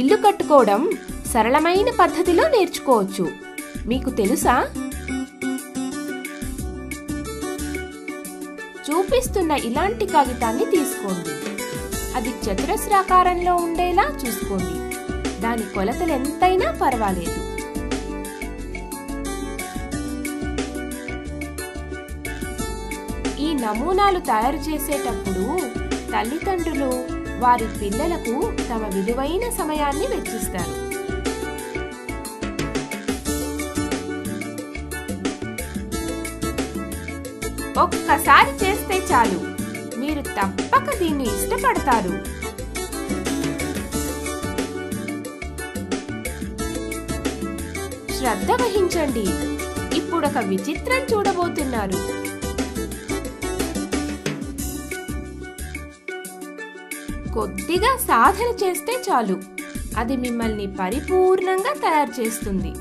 ఇల్లు కట్టుకోవడం సరళమైన పద్ధతిలో నేర్చుకోవచ్చు. మీకు తెలుసా? చూపిస్తున్న ఇలాంటి కాగితాన్ని తీసుకోండి. అది చతురస్రాకారంలో ఉండేలా చూసుకోండి. దాని కొలతలు ఎంతైనా పర్వాలేదు. ఈ నమూనాలు తయారు చేసేటప్పుడు తల్లిదండ్రులు వారి పిల్లలకు తమ విలువైన సమయాన్ని వెచ్చిస్తారు. ఒక్కసారి చేస్తే చాలు, మీరు తప్పక దీన్ని ఇష్టపడతారు. శ్రద్ధ వహించండి. ఇప్పుడొక విచిత్రం చూడబోతున్నారు. కొద్దిగా సాధన చేస్తే చాలు, అది మిమ్మల్ని పరిపూర్ణంగా తయారు చేస్తుంది.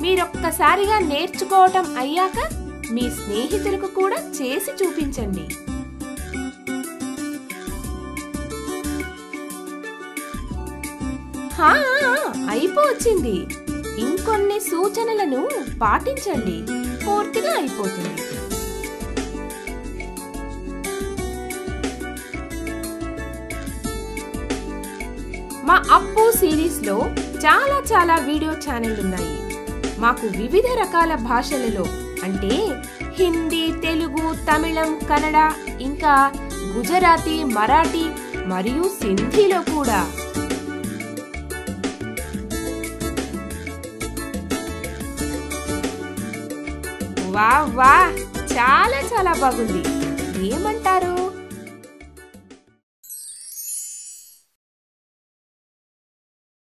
మీరొక్కసారిగా నేర్చుకోవటం అయ్యాక మీ స్నేహితులకు కూడా చేసి చూపించండి. అయిపోవచ్చింది. ఇంకొన్ని సూచనలను పాటించండి, పూర్తిగా అయిపోతుంది. మా అప్పు సిరీస్ లో చాలా వీడియో ఛానళ్లు ఉన్నాయి. మాకు వివిధ రకాల భాషలలో అంటే హిందీ, తెలుగు, తమిళం, కన్నడ, ఇంకా గుజరాతీ, మరాఠీ మరియు సింధీలో కూడా. వా చాలా బాగుంది. ఏమంటారు?